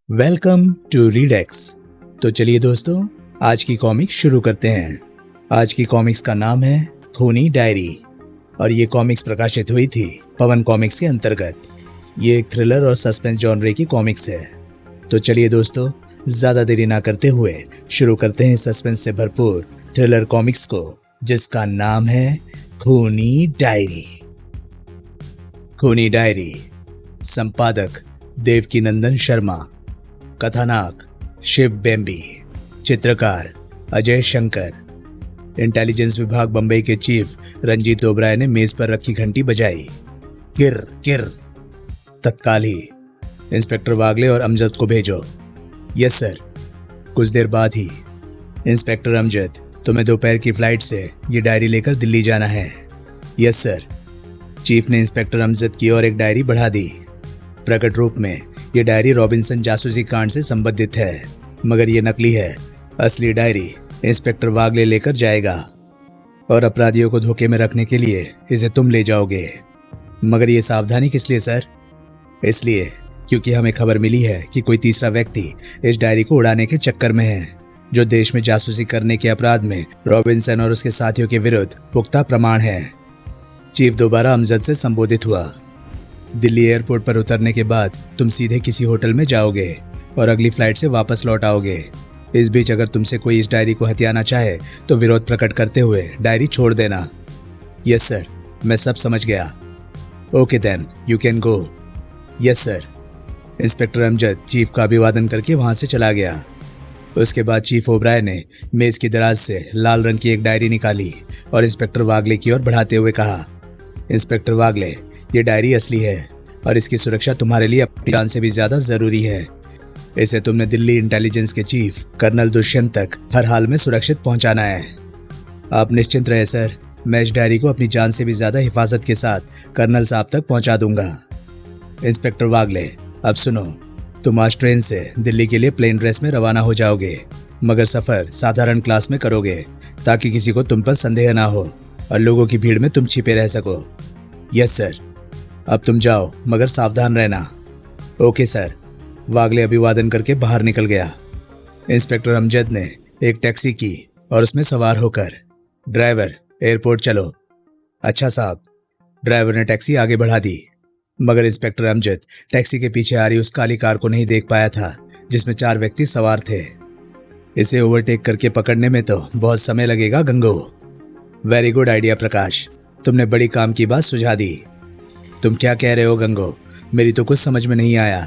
Welcome to रीडेक्स। तो चलिए दोस्तों, आज की कॉमिक शुरू करते हैं। आज की कॉमिक्स का नाम है खूनी डायरी और ये कॉमिक्स प्रकाशित हुई थी पवन कॉमिक्स के अंतर्गत। ये एक थ्रिलर और सस्पेंस जॉनरे की कॉमिक्स है। तो चलिए दोस्तों, ज्यादा देरी ना करते हुए शुरू करते हैं सस्पेंस से भरपूर थ्रिलर कॉमिक्स को, जिसका नाम है खूनी डायरी। खूनी डायरी, संपादक देवकीनंदन शर्मा, कथानाक शिव बेम्बी, चित्रकार अजय शंकर। इंटेलिजेंस विभाग बंबई के चीफ रंजीत ओबराय ने मेज पर रखी घंटी बजाई। किर किर। तत्काल ही इंस्पेक्टर वागले और अमजद को भेजो। Yes sir. कुछ देर बाद ही इंस्पेक्टर अमजद, तुम्हें दोपहर की फ्लाइट से ये डायरी लेकर दिल्ली जाना है। Yes sir. चीफ ने इंस्पेक्टर अमजद की ओर एक डायरी बढ़ा दी। प्रकट रूप में ये डायरी रॉबिन्सन जासूसी कांड से संबंधित है, मगर ये नकली है। असली डायरी इंस्पेक्टर वागले लेकर जाएगा और अपराधियों को धोखे में रखने के लिए इसे तुम ले जाओगे। मगर ये सावधानी किस लिए सर? इसलिए क्योंकि हमें खबर मिली है कि कोई तीसरा व्यक्ति इस डायरी को उड़ाने के चक्कर में है, जो देश में जासूसी करने के अपराध में रॉबिन्सन और उसके साथियों के विरुद्ध पुख्ता प्रमाण है। चीफ दोबारा अमजद से संबोधित हुआ। दिल्ली एयरपोर्ट पर उतरने के बाद तुम सीधे किसी होटल में जाओगे और अगली फ्लाइट से वापस लौट आओगे। इस बीच अगर तुमसे कोई इस डायरी को हथियाना चाहे तो विरोध प्रकट करते हुए डायरी छोड़ देना। यस सर, मैं सब समझ गया। Okay then, you can go. Yes sir. Inspector Amjad chief का अभिवादन करके वहां से चला गया। उसके बाद चीफ ओबराय ने मेज की दराज से लाल रंग की एक डायरी निकाली और इंस्पेक्टर वागले की ओर बढ़ाते हुए कहा, इंस्पेक्टर वागले, ये डायरी असली है और इसकी सुरक्षा तुम्हारे लिए अपनी जान से भी ज्यादा जरूरी है। इसे तुमने दिल्ली इंटेलिजेंस के चीफ कर्नल दुष्यंत तक हर हाल में सुरक्षित पहुंचाना है। आप निश्चिंत रहे सर, मैं इस डायरी को अपनी जान से भी ज्यादा हिफाजत के साथ कर्नल साहब तक पहुंचा दूंगा। इंस्पेक्टर वागले, अब सुनो, तुम आज ट्रेन से दिल्ली के लिए प्लेन ड्रेस में रवाना हो जाओगे, मगर सफर साधारण क्लास में करोगे ताकि किसी को तुम पर संदेह ना हो और लोगों की भीड़ में तुम छिपे रह सको। Yes sir. अब तुम जाओ, मगर सावधान रहना। Okay sir. वागले अभिवादन करके बाहर निकल गया। इंस्पेक्टर अमजद ने एक टैक्सी की और उसमें सवार होकर, ड्राइवर एयरपोर्ट चलो। अच्छा साहब। ड्राइवर ने टैक्सी आगे बढ़ा दी, मगर इंस्पेक्टर अमजद टैक्सी के पीछे आ रही उस काली कार को नहीं देख पाया था जिसमें 4 व्यक्ति सवार थे। इसे ओवरटेक करके पकड़ने में तो बहुत समय लगेगा गंगो। वेरी गुड आइडिया प्रकाश, तुमने बड़ी काम की बात सुझा दी। तुम क्या कह रहे हो गंगो? मेरी तो कुछ समझ में नहीं आया।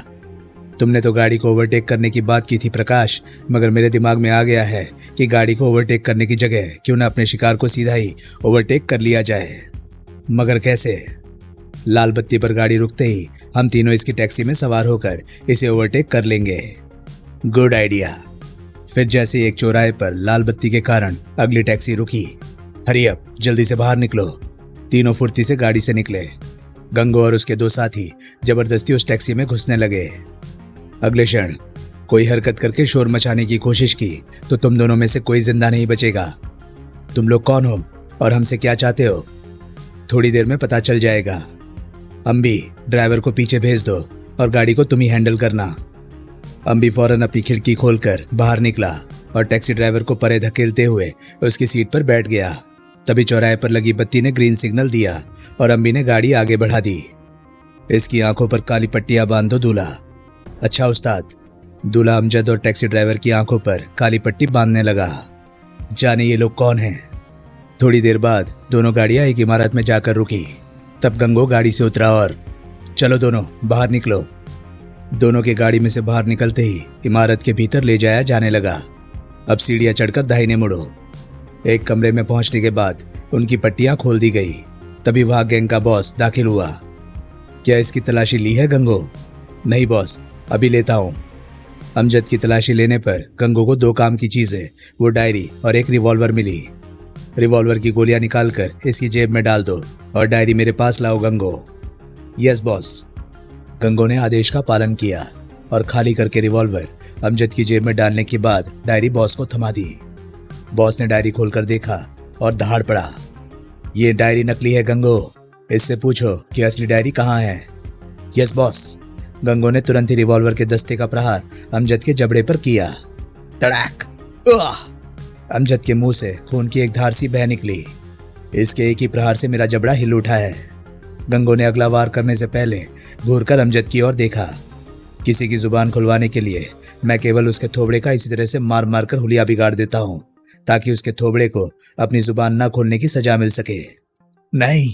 तुमने तो गाड़ी को ओवरटेक करने की बात की थी प्रकाश, मगर मेरे दिमाग में आ गया है कि गाड़ी को ओवरटेक करने की जगह क्यों ना अपने शिकार को सीधा ही ओवरटेक कर लिया जाए। मगर कैसे? लाल बत्ती पर गाड़ी रुकते ही हम तीनों इसकी टैक्सी में सवार होकर इसे ओवरटेक कर लेंगे। Good idea. फिर जैसे एक चौराहे पर लाल बत्ती के कारण अगली टैक्सी रुकी। हरी अप, जल्दी से बाहर निकलो। तीनों फुर्ती से गाड़ी से निकले। गंगो और उसके 2 साथी जबरदस्ती उस टैक्सी में घुसने लगे। अगले क्षण कोई हरकत करके शोर मचाने की कोशिश की तो तुम दोनों में से कोई जिंदा नहीं बचेगा। तुम लोग कौन हो और हमसे क्या चाहते हो? थोड़ी देर में पता चल जाएगा। अम्बी, ड्राइवर को पीछे भेज दो और गाड़ी को तुम ही हैंडल करना। अम्बी फौरन अपनी खिड़की खोलकर बाहर निकला और टैक्सी ड्राइवर को परे धकेलते हुए उसकी सीट पर बैठ गया। तभी चौराहे पर लगी बत्ती ने ग्रीन सिग्नल दिया और अम्बी ने गाड़ी आगे बढ़ा दी। इसकी आंखों पर काली पट्टियां बांध दो दूल्हा। अच्छा उस्ताद। दूल्हा अमजद और टैक्सी ड्राइवर की आंखों पर काली पट्टी बांधने लगा। जाने ये लोग कौन हैं? थोड़ी देर बाद दोनों गाड़ियां एक इमारत में जाकर रुकी। तब गंगो गाड़ी से उतरा और, चलो दोनों बाहर निकलो। दोनों की गाड़ी में से बाहर निकलते ही इमारत के भीतर ले जाया जाने लगा। अब सीढ़ियां चढ़कर दाहिने मुड़ो। एक कमरे में पहुंचने के बाद उनकी पट्टियां खोल दी गई। तभी वहां गैंग का बॉस दाखिल हुआ। क्या इसकी तलाशी ली है गंगो? नहीं बॉस, अभी लेता हूं। अमजद की तलाशी लेने पर गंगो को 2 काम की चीजें, वो डायरी और एक रिवॉल्वर मिली। रिवॉल्वर की गोलियां निकालकर इसकी जेब में डाल दो और डायरी मेरे पास लाओ गंगो। Yes boss. गंगो ने आदेश का पालन किया और खाली करके रिवॉल्वर अमजद की जेब में डालने के बाद डायरी बॉस को थमा दी। बॉस ने डायरी खोलकर देखा और दहाड़ पड़ा, ये डायरी नकली है गंगो। इससे पूछो कि असली डायरी कहाँ है। Yes boss. गंगो ने तुरंत ही रिवॉल्वर के दस्ते का प्रहार अमजद के जबड़े पर किया। तड़ाक! अमजद के मुंह से खून की एक धार सी बह निकली। इसके एक ही प्रहार से मेरा जबड़ा हिल उठा है। गंगो ने अगला वार करने से पहले घूरकर अमजद की ओर देखा। किसी की जुबान खुलवाने के लिए मैं केवल उसके थोबड़े का इसी तरह से मार मार कर हुलिया बिगाड़ देता हूं, ताकि उसके थोबड़े को अपनी जुबान न खोलने की सजा मिल सके। नहीं,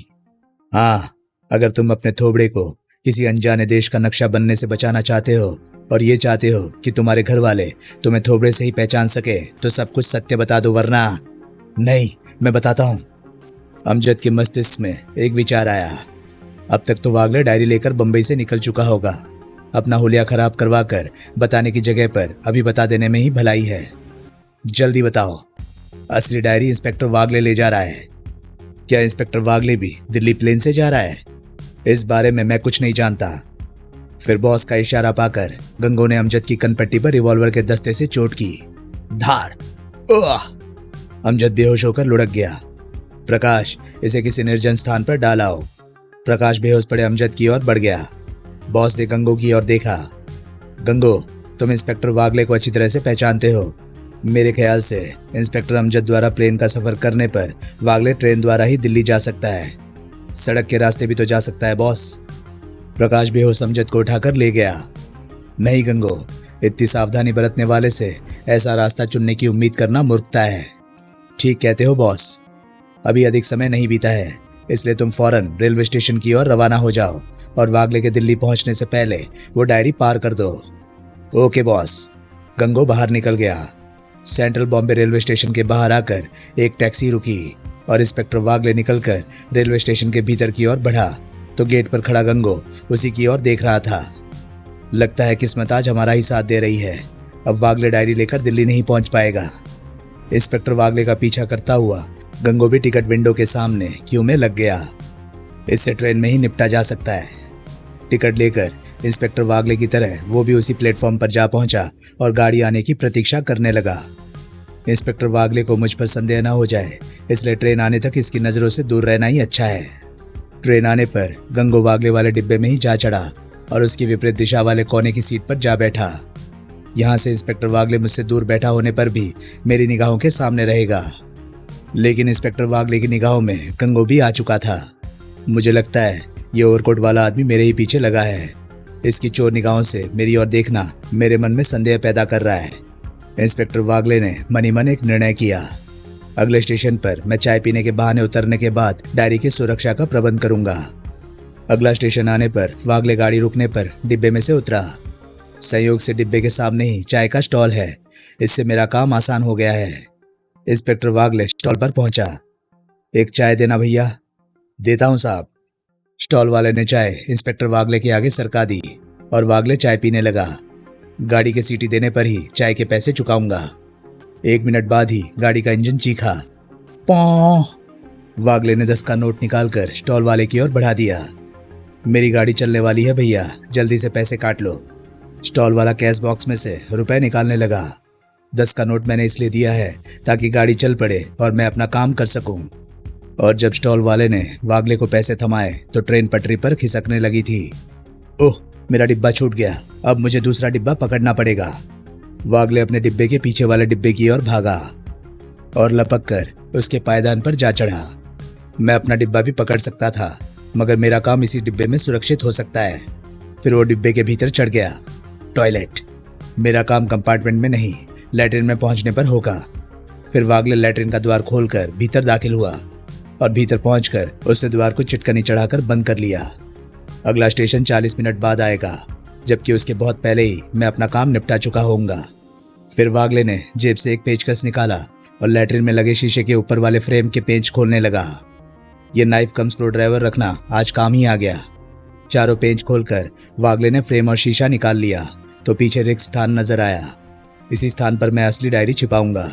हाँ, अगर तुम अपने थोबड़े को किसी अनजाने देश का नक्शा बनने से बचाना चाहते हो और ये चाहते हो कि तुम्हारे घर वाले तुम्हें थोबड़े से ही पहचान सके, तो सब कुछ सत्य बता दो, वरना। नहीं, मैं बताता हूं। अमजद के मस्तिष्क में एक विचार आया। अब तक तो वागले डायरी लेकर बंबई से निकल चुका होगा। अपना हुलिया खराब करवा कर बताने की जगह पर अभी बता देने में ही भलाई है। जल्दी बताओ, असली डायरी इंस्पेक्टर वागले ले जा रहा है। क्या इंस्पेक्टर वागले भी दिल्ली प्लेन से जा रहा है? इस बारे में मैं कुछ नहीं जानता। फिर बॉस का इशारा पाकर गंगो ने अमजद की कनपट्टी पर रिवॉल्वर के दस्ते से चोट की। धाड़! अमजद बेहोश होकर लुढ़क गया। प्रकाश, इसे किसी निर्जन स्थान पर डालाओ। प्रकाश बेहोश पड़े अमजद की ओर बढ़ गया। बॉस ने गंगो की ओर देखा। गंगो, तुम इंस्पेक्टर वागले को अच्छी तरह से पहचानते हो। मेरे ख्याल से इंस्पेक्टर अमजद द्वारा प्लेन का सफर करने पर वागले ट्रेन द्वारा ही दिल्ली जा सकता है। सड़क के रास्ते भी तो जा सकता है बॉस। प्रकाश बेहोश अमजद को उठाकर ले गया। नहीं गंगो, इतनी सावधानी बरतने वाले से ऐसा रास्ता चुनने की उम्मीद करना मूर्खता है। ठीक कहते हो बॉस, अभी अधिक समय नहीं बीता है, इसलिए तुम फौरन रेलवे स्टेशन की ओर रवाना हो जाओ और वागले के दिल्ली पहुंचने से पहले वो डायरी पार कर दो। Okay boss. गंगो बाहर निकल गया। सेंट्रल बॉम्बे रेलवे स्टेशन के बाहर आकर एक टैक्सी रुकी और इंस्पेक्टर वागले निकलकर रेलवे स्टेशन के भीतर की ओर बढ़ा तो गेट पर खड़ा गंगो उसी की ओर देख रहा था। लगता है किस्मत आज हमारा ही साथ दे रही है। अब वागले डायरी लेकर दिल्ली नहीं पहुंच पाएगा। इंस्पेक्टर वागले का पीछा करता हुआ गंगो भी टिकट विंडो के सामने क्यू में लग गया। इससे ट्रेन में ही निपटा जा सकता है। टिकट लेकर इंस्पेक्टर वागले की तरह वो भी उसी प्लेटफॉर्म पर जा पहुंचा और गाड़ी आने की प्रतीक्षा करने लगा। इंस्पेक्टर वागले को मुझ पर संदेह न हो जाए, इसलिए ट्रेन आने तक इसकी नजरों से दूर रहना ही अच्छा है। ट्रेन आने पर गंगो वागले वाले डिब्बे में ही जा चढ़ा और उसकी विपरीत दिशा वाले कोने की सीट पर जा बैठा। यहां से इंस्पेक्टर वागले मुझसे दूर बैठा होने पर भी मेरी निगाहों के सामने रहेगा। लेकिन इंस्पेक्टर वागले की निगाहों में गंगो भी आ चुका था। मुझे लगता है ये ओवरकोट वाला आदमी मेरे ही पीछे लगा है। इसकी चोर निगाहों से मेरी ओर देखना मेरे मन में संदेह पैदा कर रहा है। इंस्पेक्टर वागले ने मनी मन एक निर्णय किया। अगले स्टेशन पर मैं चाय पीने के बहाने उतरने के बाद डायरी की सुरक्षा का प्रबंध करूंगा। अगला स्टेशन आने पर वागले गाड़ी रुकने पर डिब्बे में से उतरा। संयोग से डिब्बे के सामने ही चाय का स्टॉल है, इससे मेरा काम आसान हो गया है। इंस्पेक्टर वागले स्टॉल पर पहुंचा। एक चाय देना भैया। देता हूं साहब। स्टॉल वाले ने चाय इंस्पेक्टर वागले के आगे सरका दी और वागले चाय पीने लगा। गाड़ी के सीटी देने पर ही चाय के पैसे चुकाऊंगा। 1 मिनट बाद ही गाड़ी का इंजन चीखा। पौ! वागले ने 10 का नोट निकालकर स्टॉल वाले की ओर बढ़ा दिया। मेरी गाड़ी चलने वाली है भैया, जल्दी से पैसे काट लो। स्टॉल वाला कैश बॉक्स में से रुपए निकालने लगा। 10 का नोट मैंने इसलिए दिया है ताकि गाड़ी चल पड़े और मैं अपना काम कर सकूं। और जब स्टॉल वाले ने वागले को पैसे थमाए तो ट्रेन पटरी पर खिसकने लगी थी। ओह, मेरा डिब्बा छूट गया। अब मुझे दूसरा डिब्बा पकड़ना पड़ेगा। वागले अपने डिब्बे के पीछे वाले डिब्बे की ओर भागा और लपक कर उसके पायदान पर जा चढ़ा। मैं अपना डिब्बा भी पकड़ सकता था, मगर मेरा काम इसी डिब्बे में सुरक्षित हो सकता है। फिर वो डिब्बे के भीतर चढ़ गया। टॉयलेट। मेरा काम कंपार्टमेंट में नहीं, लैट्रिन में पहुंचने पर होगा। फिर वागले लैट्रिन का द्वार खोलकर भीतर दाखिल हुआ और भीतर पहुंचकर उसने द्वार को चिटकनी चढ़ाकर बंद कर लिया। अगला स्टेशन 40 मिनट बाद आएगा, जबकि उसके बहुत पहले ही मैं अपना काम निपटा चुका होऊंगा। फिर वागले ने जेब से एक पेचकस निकाला और लैट्रिन में लगे शीशे के ऊपर वाले फ्रेम के पेंच खोलने लगा। ये नाइफ कम स्क्रू ड्राइवर रखना आज काम ही आ गया। चारों पेंच खोलकर वागले ने फ्रेम और शीशा निकाल लिया तो पीछे रिक्त स्थान नजर आया। इसी स्थान पर मैं असली डायरी छिपाऊंगा।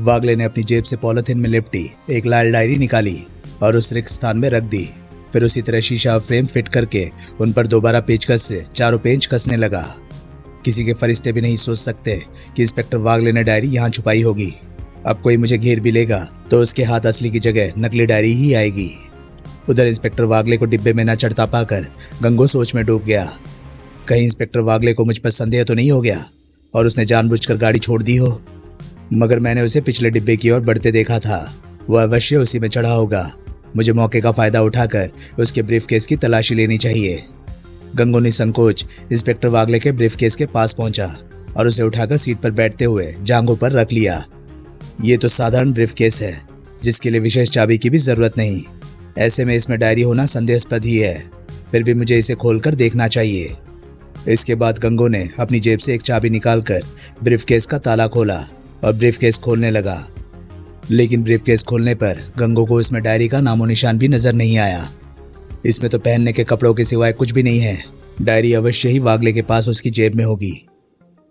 वागले ने अपनी जेब से पॉलिथीन में लिपटी एक लाल डायरी निकाली और उस रिक्त स्थान में रख दी। फिर उसी तरह शीशा और फ्रेम फिट करके उन पर दोबारा पेचकस से चारों पेंच कसने लगा। किसी के फरिश्ते भी नहीं सोच सकते कि इंस्पेक्टर वागले ने डायरी यहाँ छुपाई होगी। अब कोई मुझे घेर भी लेगा तो उसके हाथ असली की जगह नकली डायरी ही आएगी। उधर इंस्पेक्टर वागले को डिब्बे में न चढ़ता पाकर गंगो सोच में डूब गया। कहीं इंस्पेक्टर वागले को मुझ पर संदेह तो नहीं हो गया और उसने जानबूझकर गाड़ी छोड़ दी हो। मगर मैंने उसे पिछले डिब्बे की ओर बढ़ते देखा था। वह अवश्य उसी में चढ़ा होगा। मुझे मौके का फायदा उठाकर उसके ब्रीफकेस की तलाशी लेनी चाहिए। गंगू निसंकोच इंस्पेक्टर वागले के ब्रीफकेस के पास पहुंचा और उसे उठाकर सीट पर बैठते हुए जांघों पर रख लिया। ये तो साधारण ब्रीफकेस है जिसके लिए विशेष चाबी की भी जरूरत नहीं। ऐसे में इसमें डायरी होना संदेहास्पद ही है। फिर भी मुझे इसे खोलकर देखना चाहिए। इसके बाद गंगू ने अपनी जेब से एक चाबी निकालकर ब्रीफकेस का ताला खोला और ब्रीफकेस खोलने लगा। लेकिन ब्रीफकेस खोलने पर गंगू को इसमें डायरी का नामो निशान भी नजर नहीं आया। इसमें तो पहनने के कपड़ों के सिवाय कुछ भी नहीं है। डायरी अवश्य ही वागले के पास उसकी जेब में होगी।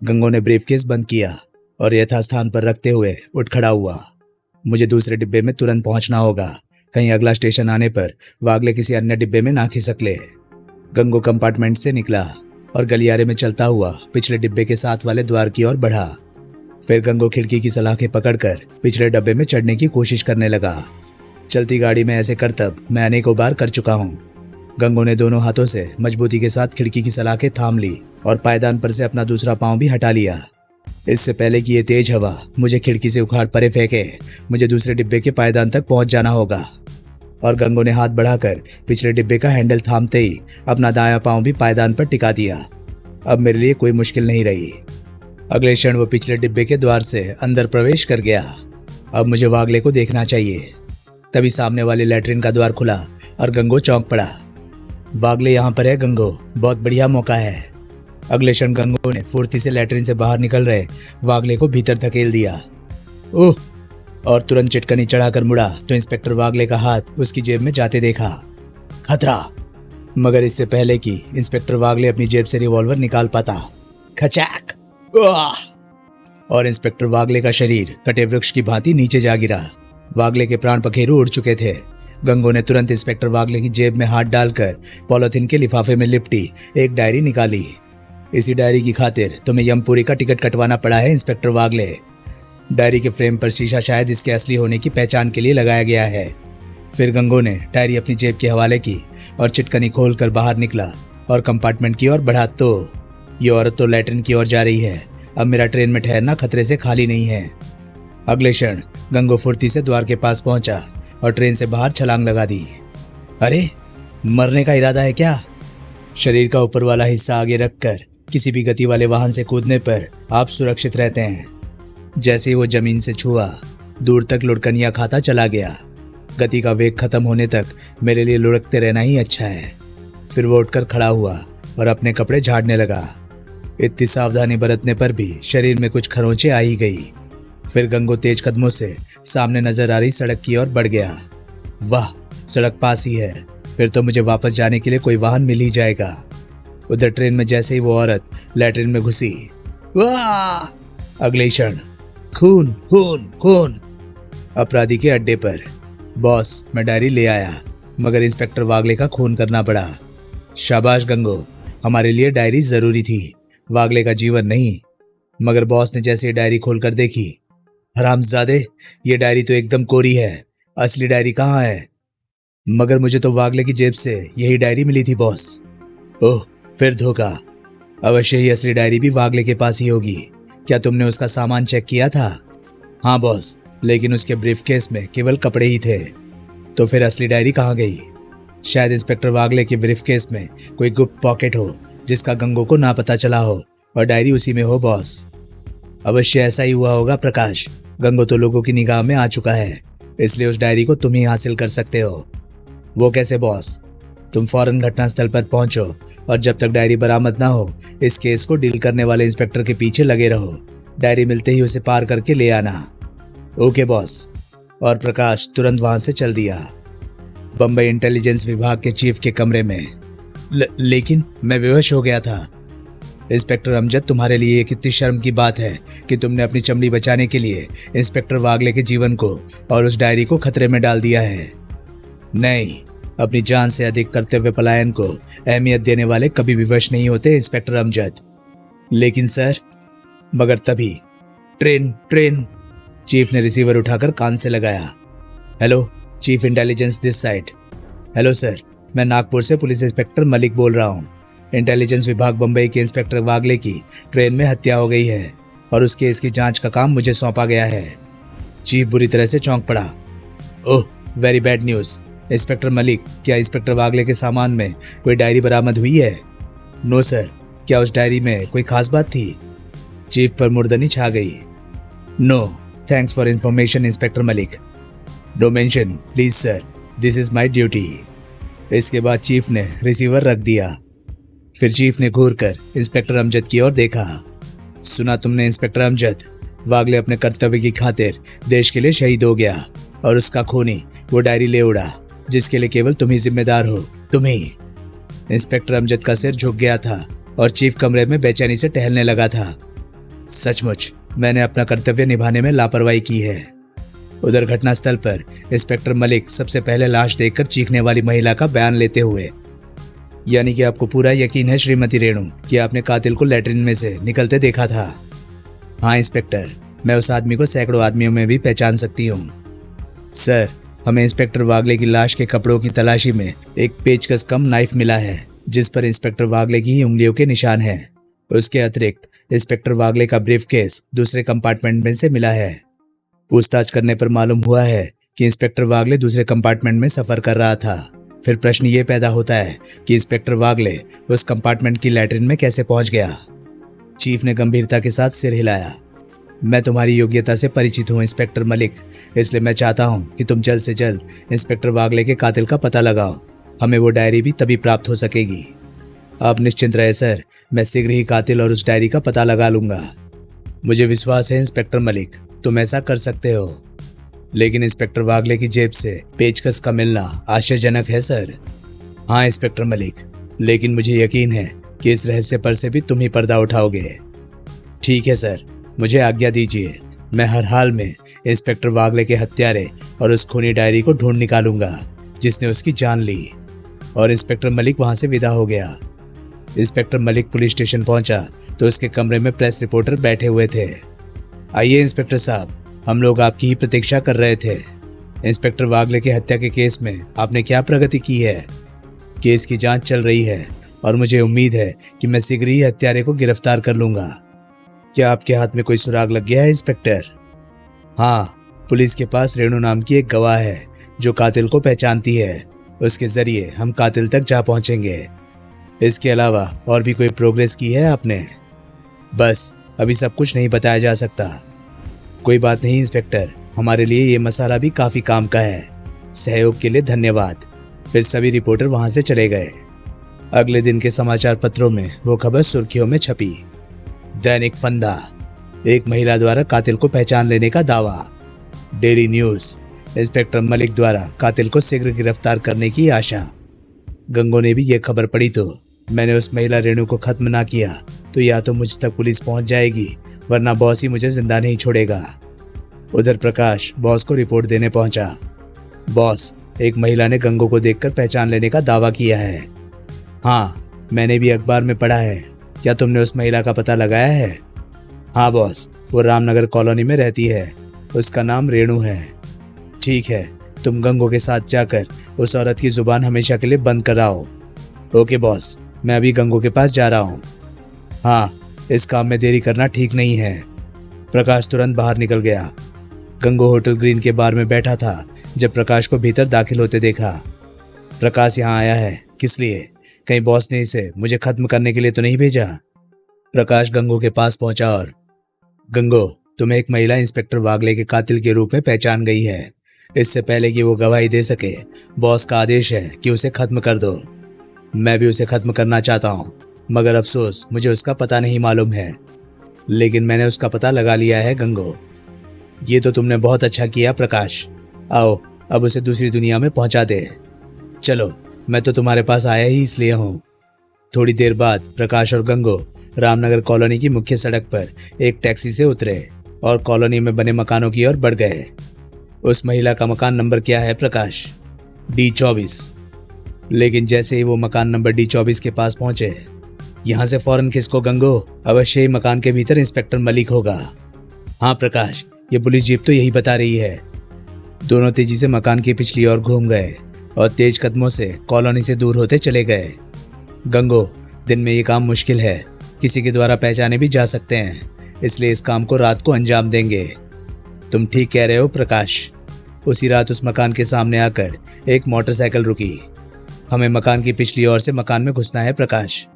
गंगू ने ब्रीफकेस बंद किया और यथास्थान पर रखते हुए उठ खड़ा हुआ। मुझे दूसरे डिब्बे में तुरंत पहुंचना होगा, कहीं अगला स्टेशन आने पर वागले किसी अन्य डिब्बे में ना खिसक ले। गंगू कंपार्टमेंट से निकला और गलियारे में चलता हुआ पिछले डिब्बे के साथ वाले द्वार की ओर बढ़ा। फिर गंगू खिड़की की सलाखें पकड़कर पिछले डब्बे में चढ़ने की कोशिश करने लगा। चलती गाड़ी में ऐसे करतब मैं अनेकों बार कर चुका हूँ। गंगू ने दोनों हाथों से मजबूती के साथ खिड़की की सलाखें थाम ली और पायदान पर से अपना दूसरा पांव भी हटा लिया। इससे पहले कि ये तेज हवा मुझे खिड़की से उखाड़ परे फेंके, मुझे दूसरे डिब्बे के पायदान तक पहुंच जाना होगा। और गंगू ने हाथ बढ़ाकर पिछले डिब्बे का हैंडल थामते ही अपना दायां पांव भी पायदान पर टिका दिया। अब मेरे लिए कोई मुश्किल नहीं रही। अगले क्षण वो पिछले डिब्बे के द्वार से अंदर प्रवेश कर गया। अब मुझे वागले को देखना चाहिए। तभी सामने वाले लैट्रिन का द्वार खुला और गंगू चौंक पड़ा। वागले यहाँ पर है गंगू, बहुत बढ़िया मौका है। अगले क्षण गंगू ने फुर्ती से लैट्रिन से बाहर निकल रहे वागले को भीतर धकेल दिया। ओह! और तुरंत चिटकनी चढ़ाकर मुड़ा तो इंस्पेक्टर वागले का हाथ उसकी जेब में जाते देखा। खतरा! मगर इससे पहले कि इंस्पेक्टर वागले अपनी जेब से रिवॉल्वर निकाल पाता, खचाक! और इंस्पेक्टर वागले का शरीर कटे वृक्ष की भांति नीचे जा गिरा। वागले के प्राण पखेरु उड़ चुके थे। गंगू ने तुरंत इंस्पेक्टर वागले की जेब में हाथ डालकर पॉलिथीन के लिफाफे में लिपटी एक डायरी निकाली। इसी डायरी की खातिर तुम्हें यमपुरी का टिकट कटवाना पड़ा है इंस्पेक्टर वागले। डायरी के फ्रेम पर शीशा शायद इसके असली होने की पहचान के लिए लगाया गया है। फिर गंगू ने डायरी अपनी जेब के हवाले की और चिटकनी खोलकर बाहर निकला और कंपार्टमेंट की ओर बढ़ा। तो ये औरत तो लैट्रिन की ओर जा रही है। अब मेरा ट्रेन में ठहरना खतरे से खाली नहीं है। अगले क्षण गंगू फुर्ती से द्वार के पास पहुंचा और ट्रेन से बाहर छलांग लगा दी। अरे, मरने का इरादा है क्या? शरीर का ऊपर वाला हिस्सा आगे रखकर किसी भी गति वाले वाहन से कूदने पर आप सुरक्षित रहते हैं। जैसे ही वो जमीन से छुआ, दूर तक लुढ़कनियां खाता चला गया। गति का वेग खत्म होने तक मेरे लिए लुढ़कते रहना ही अच्छा है। फिर वो उठकर खड़ा हुआ और अपने कपड़े झाड़ने लगा। इतनी सावधानी बरतने पर भी शरीर में कुछ खरोंचे आ ही गई। फिर गंगू तेज कदमों से सामने नजर आ रही सड़क की ओर बढ़ गया। वाह, सड़क पास ही है। फिर तो मुझे वापस जाने के लिए कोई वाहन मिल ही जाएगा। उधर ट्रेन में जैसे ही वो औरत लैट्रिन में घुसी, वाह! अगले क्षण खून खून खून। अपराधी के अड्डे पर। बॉस, मैं डायरी ले आया, मगर इंस्पेक्टर वागले का खून करना पड़ा। शाबाश गंगू, हमारे लिए डायरी जरूरी थी, वागले का जीवन नहीं। मगर बॉस ने जैसे डायरी खोलकर देखी, हरामजादे, ये डायरी तो एकदम कोरी है। असली डायरी कहाँ है? मगर मुझे तो वागले की जेब से यही डायरी मिली थी बॉस। ओह, फिर धोखा। अवश्य ही असली डायरी भी वागले के पास ही होगी। क्या तुमने उसका सामान चेक किया था? हाँ बॉस, लेकिन उसके ब्रीफकेस में केवल कपड़े ही थे। तो फिर असली डायरी कहाँ गई? शायद इंस्पेक्टर वागले के ब्रीफकेस में कोई गुप्त पॉकेट हो जिसका गंगू को ना पता चला हो और डायरी उसी में हो बॉस। अवश्य ऐसा ही हुआ होगा प्रकाश। गंगू तो लोगों की निगाह में आ चुका है, इसलिए उस डायरी को तुम ही हासिल कर सकते हो। वो कैसे बॉस? तुम फौरन घटनास्थल पर पहुंचो और जब तक डायरी बरामद ना हो, इस केस को डील करने वाले इंस्पेक्टर के पीछे लगे रहो। डायरी मिलते ही उसे पार करके ले आना। Okay boss. और प्रकाश तुरंत वहां से चल दिया। बम्बई इंटेलिजेंस विभाग के चीफ के कमरे में। लेकिन मैं बेहोश हो गया था। इंस्पेक्टर अमजद, तुम्हारे लिए ये कितनी शर्म की बात है कि तुमने अपनी चमड़ी बचाने के लिए इंस्पेक्टर वागले के जीवन को और उस डायरी को खतरे में डाल दिया है। नहीं, अपनी जान से अधिक कर्तव्य पलायन को अहमियत देने वाले कभी विवश नहीं होते इंस्पेक्टर अमजद। लेकिन सर, मगर तभी ट्रेन। चीफ ने रिसीवर उठाकर कान से लगाया। Hello, chief intelligence this side. Hello sir, मैं नागपुर से पुलिस इंस्पेक्टर मलिक बोल रहा हूँ। इंटेलिजेंस विभाग बम्बई के इंस्पेक्टर वागले की ट्रेन में हत्या हो गई है और उस केस की जांच का काम मुझे सौंपा गया है। चीफ बुरी तरह से चौंक पड़ा। Oh, very bad news. Inspector Malik, क्या इंस्पेक्टर वागले के सामान में कोई डायरी बरामद हुई है? No sir. क्या उस डायरी में कोई खास बात थी? चीफ पर मुर्दनी छा गई। No, thanks for information inspector Malik. No mention please sir, this is my duty. इसके बाद चीफ ने रिसीवर रख दिया। फिर चीफ ने घूर कर इंस्पेक्टर अमजद की ओर देखा। सुना तुमने इंस्पेक्टर अमजद? वागले अपने कर्तव्य की खातिर देश के लिए शहीद हो गया और उसका खूनी वो डायरी ले उड़ा जिसके लिए केवल तुम ही जिम्मेदार हो, तुम ही। इंस्पेक्टर अमजद का सिर झुक गया था और चीफ कमरे में बेचैनी से टहलने लगा था। सचमुच मैंने अपना कर्तव्य निभाने में लापरवाही की है। उधर घटनास्थल पर इंस्पेक्टर मलिक सबसे पहले लाश देखकर चीखने वाली महिला का बयान लेते हुए, यानी कि आपको पूरा यकीन है श्रीमती रेणु कि आपने कातिल को लैट्रिन में से निकलते देखा था? हाँ इंस्पेक्टर, मैं उस आदमी को सैकड़ों आदमियों में भी पहचान सकती हूँ। सर, हमें इंस्पेक्टर वागले की लाश के कपड़ों की तलाशी में एक पेचकस कम नाइफ मिला है जिस पर इंस्पेक्टर वागले की ही उंगलियों के निशान हैं। उसके अतिरिक्त इंस्पेक्टर वागले का ब्रीफकेस दूसरे कंपार्टमेंट में से मिला है। पूछताछ करने पर मालूम हुआ है कि इंस्पेक्टर वागले दूसरे कंपार्टमेंट में सफर कर रहा था। फिर प्रश्न ये पैदा होता है कि इंस्पेक्टर वागले उस कंपार्टमेंट की लैट्रिन में कैसे पहुंच गया। चीफ ने गंभीरता के साथ सिर हिलाया। मैं तुम्हारी योग्यता से परिचित हूं इंस्पेक्टर मलिक, इसलिए मैं चाहता हूं कि तुम जल्द से जल्द इंस्पेक्टर वागले के कातिल का पता लगाओ। हमें वो डायरी भी तभी प्राप्त हो सकेगी। आप निश्चिंत रहे सर, मैं शीघ्र ही कातिल और उस डायरी का पता लगा लूंगा। मुझे विश्वास है इंस्पेक्टर मलिक, तुम ऐसा कर सकते हो। लेकिन इंस्पेक्टर वागले की जेब से पेचकस का मिलना आश्चर्यजनक है सर। हाँ इंस्पेक्टर मलिक, लेकिन मुझे यकीन है कि इस रहस्य पर से भी तुम ही पर्दा उठाओगे। ठीक है सर, मुझे आज्ञा दीजिए। मैं हर हाल में इंस्पेक्टर वागले के हत्यारे और उस खूनी डायरी को ढूंढ निकालूंगा जिसने उसकी जान ली। और इंस्पेक्टर मलिक वहां से विदा हो गया। इंस्पेक्टर मलिक पुलिस स्टेशन पहुंचा तो उसके कमरे में प्रेस रिपोर्टर बैठे हुए थे। आइए इंस्पेक्टर साहब, हम लोग आपकी ही प्रतीक्षा कर रहे थे। इंस्पेक्टर वागले की हत्या के केस में आपने क्या प्रगति की है? केस की जांच चल रही है और मुझे उम्मीद है कि मैं शीघ्र ही हत्यारे को गिरफ्तार कर लूंगा। क्या आपके हाथ में कोई सुराग लग गया है इंस्पेक्टर? हाँ, पुलिस के पास रेणु नाम की एक गवाह है जो कातिल को पहचानती है। उसके जरिए हम कातिल तक जा पहुंचेंगे। इसके अलावा और भी कोई प्रोग्रेस की है आपने? बस अभी सब कुछ नहीं बताया जा सकता। कोई बात नहीं इंस्पेक्टर, हमारे लिए ये मसाला भी काफी काम का है। सहयोग के लिए धन्यवाद। फिर सभी रिपोर्टर वहां से चले गए। अगले दिन के समाचार पत्रों में वो खबर सुर्खियों में छपी। दैनिक फंदा, एक महिला द्वारा कातिल को पहचान लेने का दावा। डेली न्यूज, इंस्पेक्टर मलिक द्वारा कातिल को शीघ्र गिरफ्तार करने की आशा। गंगो ने भी ये खबर पढ़ी तो मैंने उस महिला रेणु को खत्म ना किया तो या तो मुझ तक पुलिस पहुंच जाएगी वरना बॉस ही मुझे जिंदा नहीं छोड़ेगा। उधर प्रकाश बॉस को रिपोर्ट देने पहुंचा। बॉस, एक महिला ने गंगो को देखकर पहचान लेने का दावा किया है। हाँ, मैंने भी अखबार में पढ़ा है। क्या तुमने उस महिला का पता लगाया है? हाँ बॉस, वो रामनगर कॉलोनी में रहती है। उसका नाम रेणु है। ठीक है, तुम गंगो के साथ जाकर उस औरत की जुबान हमेशा के लिए बंद कराओ। ओके बॉस, मैं अभी गंगो के पास जा रहा हूँ। हाँ, इस काम में देरी करना ठीक नहीं है। प्रकाश तुरंत बाहर निकल गया। गंगो होटल ग्रीन के बार में बैठा था जब प्रकाश को भीतर दाखिल होते देखा। प्रकाश यहाँ आया है, किस लिए? कहीं बॉस ने इसे मुझे खत्म करने के लिए तो नहीं भेजा? प्रकाश गंगो के पास पहुंचा और, गंगो, तुम्हें एक महिला इंस्पेक्टर वागले के कातिल के रूप में पहचान गई है। इससे पहले कि वो गवाही दे सके, बॉस का आदेश है कि उसे खत्म कर दो। मैं भी उसे खत्म करना चाहता हूँ, मगर अफसोस मुझे उसका पता नहीं मालूम है। लेकिन मैंने उसका पता लगा लिया है गंगो। ये तो तुमने बहुत अच्छा किया प्रकाश। आओ अब उसे दूसरी दुनिया में पहुंचा दे। चलो, मैं तो तुम्हारे पास आया ही इसलिए हूँ। थोड़ी देर बाद प्रकाश और गंगो रामनगर कॉलोनी की मुख्य सड़क पर एक टैक्सी से उतरे और कॉलोनी में बने मकानों की ओर बढ़ गए। उस महिला का मकान नंबर क्या है प्रकाश? D24। लेकिन जैसे ही वो मकान नंबर D24 के पास पहुंचे, यहाँ से फौरन खिसको गंगो, अवश्य ही मकान के भीतर इंस्पेक्टर मलिक होगा। हाँ प्रकाश, ये पुलिस जीप तो यही बता रही है। दोनों तेजी से मकान की पिछली ओर घूम गए और तेज कदमों से कॉलोनी से दूर होते चले गए। गंगो, दिन में ये काम मुश्किल है, किसी के द्वारा पहचाने भी जा सकते हैं, इसलिए इस काम को रात को अंजाम देंगे। तुम ठीक कह रहे हो प्रकाश। उसी रात उस मकान के सामने आकर एक मोटरसाइकिल रुकी। हमें मकान की पिछली ओर से मकान में घुसना है प्रकाश।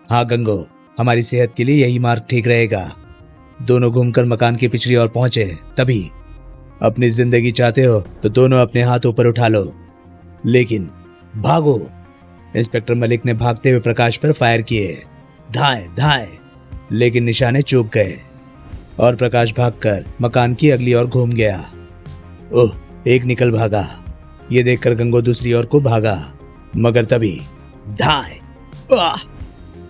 हाँ गंगो, हमारी सेहत के लिए यही मार्ग ठीक रहेगा। दोनों घूमकर मकान की पिछली ओर पहुंचे। तभी अपनी जिंदगी चाहते हो तो दोनों अपने हाथ ऊपर उठा लो, लेकिन भागो। इंस्पेक्टर मलिक ने भागते हुए प्रकाश पर फायर किए। धाए धाए, लेकिन निशाने चूक गए और प्रकाश भागकर मकान की अगली ओर घूम गया। ओह, एक निकल भागा। ये देखकर गंगो दूसरी ओर को भागा, मगर तभी धाए,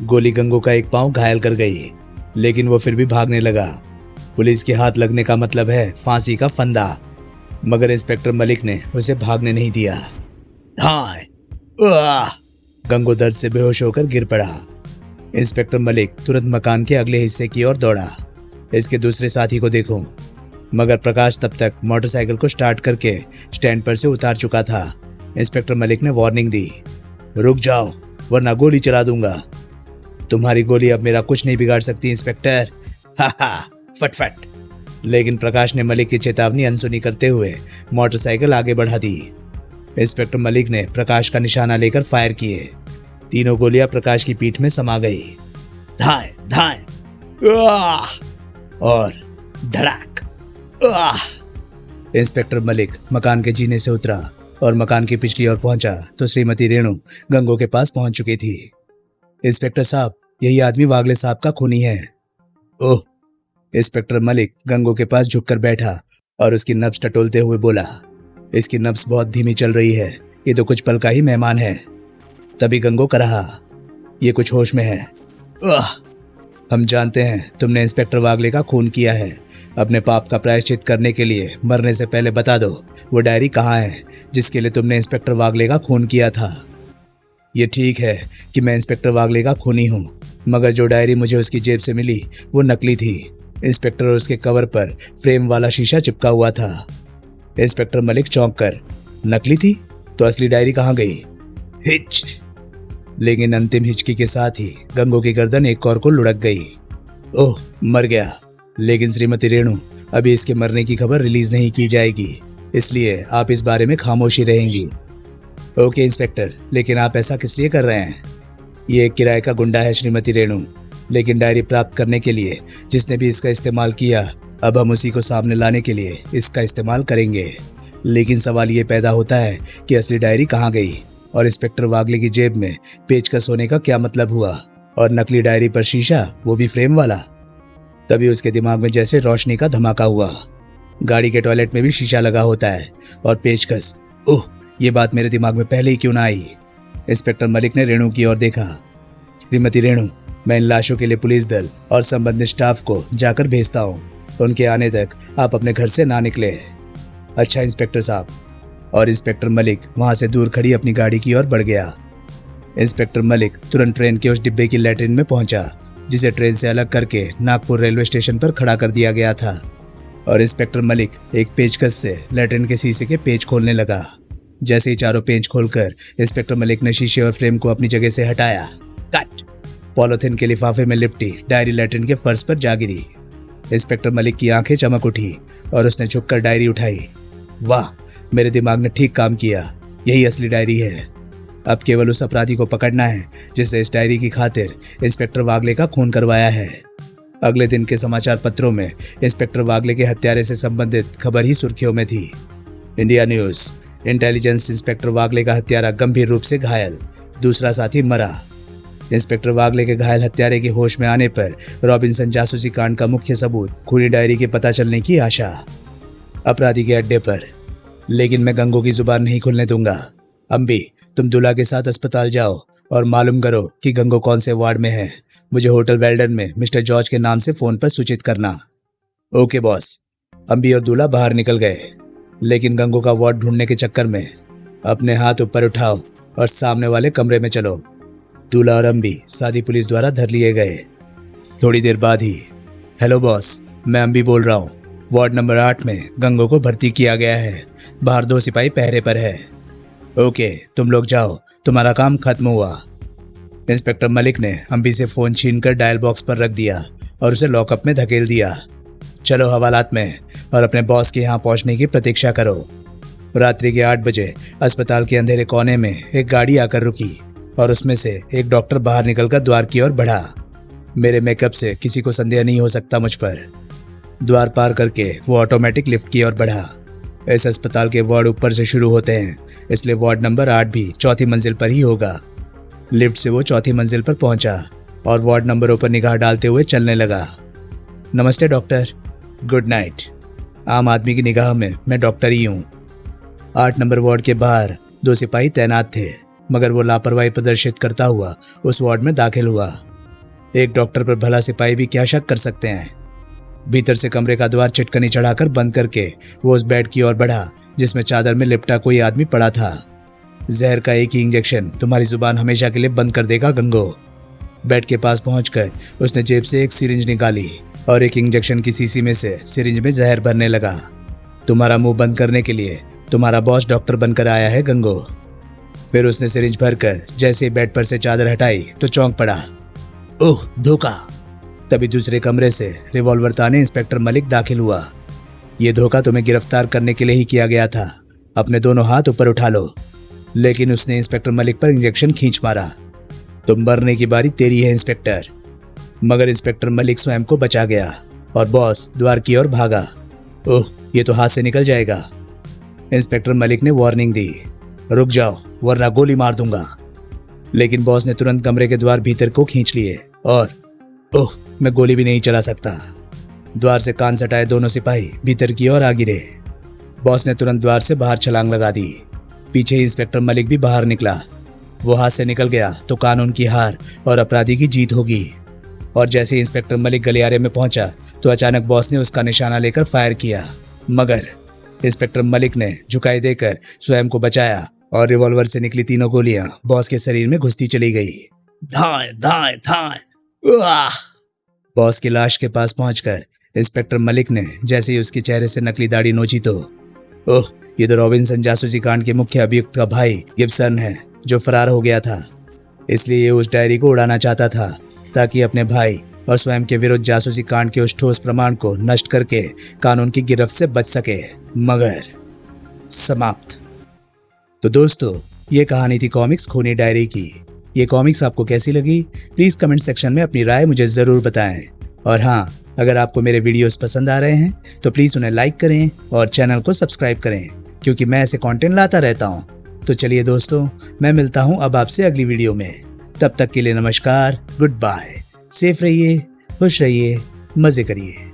गोली गंगो का एक पांव घायल कर गई, लेकिन वो फिर भी भागने लगा। पुलिस के हाथ लगने का मतलब है फांसी का फंदा, मगर इंस्पेक्टर मलिक ने उसे भागने नहीं दिया। धाए, गंगो दर्द से बेहोश होकर गिर पड़ा। इंस्पेक्टर मलिक तुरंत मकान के अगले हिस्से की ओर दौड़ा, इसके दूसरे साथी को देखूं, मगर प्रकाश तब तक मोटरसाइकिल को स्टार्ट करके स्टैंड पर से उतार चुका था। इंस्पेक्टर मलिक ने वार्निंग दी, रुक जाओ वरना गोली चला दूंगा। तुम्हारी गोली अब मेरा कुछ नहीं बिगाड़ सकती इंस्पेक्टर। हा फटफट। लेकिन प्रकाश ने मलिक की चेतावनी अनसुनी करते हुए मोटरसाइकिल आगे बढ़ा दी। इंस्पेक्टर मलिक ने प्रकाश का निशाना लेकर फायर किए। तीनों गोलियां प्रकाश की पीठ में समा गई। धाए धाए, और धड़ाक। इंस्पेक्टर मलिक मकान के जीने से उतरा और मकान की पिछली ओर पहुंचा तो श्रीमती रेणु गंगो के पास पहुंच चुकी थी। इंस्पेक्टर साहब, यही आदमी वागले साहब का खूनी है। ओह। इंस्पेक्टर मलिक गंगो के पास झुककर बैठा और उसकी नब्ज टटोलते हुए बोला, इसकी नब्ज बहुत धीमी चल रही है, ये तो कुछ पल का ही मेहमान है। तभी गंगो का रहा, ये कुछ होश में है। हम जानते हैं तुमने इंस्पेक्टर वागले का खून किया है। अपने पाप का प्रायश्चित करने के लिए मरने से पहले बता दो वो डायरी कहाँ है जिसके लिए तुमने इंस्पेक्टर वागले का खून किया था। ये ठीक है कि मैं इंस्पेक्टर वागले का खूनी हूँ, मगर जो डायरी मुझे उसकी जेब से मिली वो नकली थी। इंस्पेक्टर और उसके कवर पर फ्रेम वाला शीशा चिपका हुआ था। इंस्पेक्टर मलिक चौंक कर, नकली थी तो असली डायरी कहाँ गई? हिच। लेकिन अंतिम हिचकी के साथ ही गंगो की गर्दन एक और को लुढ़क गई। ओह, मर गया। लेकिन श्रीमती रेणु, अभी इसके मरने की खबर रिलीज नहीं की जाएगी, इसलिए आप इस बारे में खामोशी रहेंगी। ओके इंस्पेक्टर, लेकिन आप ऐसा किस लिए कर रहे हैं? ये एक किराए का गुंडा है श्रीमती रेणु, लेकिन डायरी प्राप्त करने के लिए जिसने भी इसका इस्तेमाल किया, अब हम उसी को सामने लाने के लिए इसका इस्तेमाल करेंगे। लेकिन सवाल ये पैदा होता है कि असली डायरी कहाँ गई और इंस्पेक्टर वागले की जेब में पेचकस होने का क्या मतलब हुआ, और नकली डायरी पर शीशा, वो भी फ्रेम वाला। तभी उसके दिमाग में जैसे रोशनी का धमाका हुआ। गाड़ी के टॉयलेट में भी शीशा लगा होता है और पेचकस। ओह, ये बात मेरे दिमाग में पहले ही क्यों ना आई? इंस्पेक्टर मलिक ने रेणु की ओर देखा। श्रीमती रेणु, मैं इन लाशों के लिए पुलिस दल और संबंधित स्टाफ को जाकर भेजता हूँ। उनके आने तक आप अपने घर से ना निकले। अच्छा इंस्पेक्टर साहब। और इंस्पेक्टर मलिक वहां से दूर खड़ी अपनी गाड़ी की ओर बढ़ गया। इंस्पेक्टर मलिक तुरंत ट्रेन के उस डिब्बे की लैट्रिन में पहुंचा जिसे ट्रेन से अलग करके नागपुर रेलवे स्टेशन पर खड़ा कर दिया गया था, और इंस्पेक्टर मलिक एक पेचकस से लैट्रिन के शीशे के पेच खोलने लगा। जैसे ही चारों पेच खोलकर इंस्पेक्टर मलिक ने शीशे और फ्रेम को अपनी जगह से हटाया, कट। पॉलिथीन के लिफाफे में लिपटी डायरी लैट्रिन के फर्श पर जा गिरी। इंस्पेक्टर मलिक की आंखें चमक उठी और उसने झुककर डायरी उठाई। वाह, मेरे दिमाग ने ठीक काम किया, यही असली डायरी है। अब केवल उस अपराधी को पकड़ना है जिसने इस डायरी की खातिर इंस्पेक्टर वागले का खून करवाया है। अगले दिन के समाचार पत्रों में इंस्पेक्टर वागले के हत्यारे से संबंधित खबर ही सुर्खियों में थी। इंडिया न्यूज, इंटेलिजेंस इंस्पेक्टर वागले का हत्यारा गंभीर रूप से घायल, दूसरा साथी मरा। इंस्पेक्टर वागले के घायल हत्यारे के होश में आने पर रॉबिन्सन जासूसी कांड का मुख्य सबूत खूनी डायरी के पता चलने की आशा। अपराधी के अड्डे पर, लेकिन मैं गंगो की जुबान नहीं खुलने दूंगा। अम्बी, तुम दूल्हा के साथ अस्पताल जाओ और मालूम करो कि गंगो कौन से वार्ड में है। मुझे होटल वेल्डन में मिस्टर जॉर्ज के नाम से फोन पर सूचित करना। Okay boss. अम्बी और दूल्हा बाहर निकल गए, लेकिन गंगो का वार्ड ढूंढने के चक्कर में अपने हाथ ऊपर उठाओ और सामने वाले कमरे में चलो। दूल्हा और अम्बी सादी पुलिस द्वारा धर लिए गए। थोड़ी देर बाद ही, हेलो बॉस, मैं अम्बी बोल रहा हूँ। वार्ड नंबर 8 में गंगो को भर्ती किया गया है। बाहर 2 सिपाही पहरे पर है। ओके, तुम लोग जाओ, तुम्हारा काम खत्म हुआ। इंस्पेक्टर मलिक ने अम्बी से फोन छीनकर डायल बॉक्स पर रख दिया और उसे लॉकअप में धकेल दिया। चलो हवालात में और अपने बॉस के यहाँ पहुंचने की प्रतीक्षा करो। रात्रि के 8 बजे अस्पताल के अंधेरे कोने में एक गाड़ी आकर रुकी और उसमें से एक डॉक्टर बाहर निकलकर द्वार की ओर बढ़ा। मेरे मेकअप से किसी को संदेह नहीं हो सकता मुझ पर। द्वार पार करके वो ऑटोमेटिक लिफ्ट की ओर बढ़ा। इस अस्पताल के वार्ड ऊपर से शुरू होते हैं, इसलिए वार्ड नंबर 8 भी चौथी मंजिल पर ही होगा। लिफ्ट से वो चौथी मंजिल पर पहुंचा और वार्ड नंबरों पर निगाह डालते हुए चलने लगा। नमस्ते डॉक्टर, गुड नाइट। आम आदमी की निगाह में मैं डॉक्टर ही हूँ। 8 नंबर वार्ड के बाहर 2 सिपाही तैनात थे, मगर वो लापरवाही प्रदर्शित करता हुआ उस वार्ड में दाखिल हुआ। एक डॉक्टर पर भला सिपाही भी क्या शक कर सकते हैं। भीतर से कमरे का द्वार चिटकनी चढ़ाकर बंद करके वो उस बेड की ओर बढ़ा जिसमें चादर में लिपटा कोई आदमी पड़ा था। जहर का एक ही इंजेक्शन तुम्हारी जुबान हमेशा के लिए बंद कर देगा गंगो। बेड के पास पहुंचकर उसने जेब से एक सिरिंज निकाली और एक इंजेक्शन की शीशी में से सिरिंज में जहर भरने लगा। तुम्हारा मुंह बंद करने के लिए तुम्हारा बॉस डॉक्टर बनकर आया है गंगो। फिर उसने सिरिंज भरकर जैसे ही बेड पर से चादर हटाई तो चौंक पड़ा। ओह, धोखा। तभी दूसरे कमरे से रिवॉल्वर ताने इंस्पेक्टर मलिक दाखिल हुआ। ये धोखा तुम्हें गिरफ्तार करने के लिए ही किया गया था। अपने दोनों हाथ ऊपर उठा लो। लेकिन उसने इंस्पेक्टर मलिक पर इंजेक्शन खींच मारा। तुम मरने की बारी तेरी है इंस्पेक्टर। मगर इंस्पेक्टर मलिक स्वयं को बचा गया और बॉस द्वार की ओर भागा। ओह, ये तो हाथ से निकल जाएगा। इंस्पेक्टर मलिक ने वार्निंग दी, रुक जाओ वरना गोली मार दूंगा। लेकिन बॉस ने तुरंत कमरे के द्वार भीतर को खींच लिए और ओह, मैं गोली भी नहीं चला सकता। द्वार से कान सटाए दोनों सिपाही भीतर की ओर आ गिरे। बॉस ने तुरंत द्वार से बाहर छलांग लगा दी। पीछे ही इंस्पेक्टर मलिक भी बाहर निकला। वो हाथ से निकल गया तो कानून की हार और अपराधी की जीत होगी। और जैसे ही इंस्पेक्टर मलिक गलियारे में पहुंचा तो अचानक बॉस ने उसका निशाना लेकर फायर किया, मगर इंस्पेक्टर मलिक ने झुकाई देकर स्वयं को बचाया और रिवॉल्वर से निकली तीनों गोलियां बॉस के शरीर में घुसती चली गई। धाए धाए धाए। बॉस की लाश के पास पहुंचकर इंस्पेक्टर मलिक ने जैसे ही उसके चेहरे से नकली दाढ़ी नोची तो ओह, ये तो रॉबिन्सन जासूसी कांड के मुख्य अभियुक्त का भाई गिब्सन है जो फरार हो गया था। इसलिए ये उस डायरी को उड़ाना चाहता था ताकि अपने भाई और स्वयं के विरुद्ध जासूसी कांड के उस ठोस प्रमाण को नष्ट करके कानून की गिरफ्त से बच सके। मगर समाप्त। तो दोस्तों, ये कहानी थी कॉमिक्स खूनी डायरी की। ये कॉमिक्स आपको कैसी लगी प्लीज कमेंट सेक्शन में अपनी राय मुझे जरूर बताएं। और हाँ, अगर आपको मेरे वीडियोस पसंद आ रहे हैं तो प्लीज उन्हें लाइक करें और चैनल को सब्सक्राइब करें, क्योंकि मैं ऐसे कंटेंट लाता रहता हूँ। तो चलिए दोस्तों, मैं मिलता हूँ अब आपसे अगली वीडियो में। तब तक के लिए नमस्कार, गुड बाय। सेफ रहिए, खुश रहिए, मजे करिए।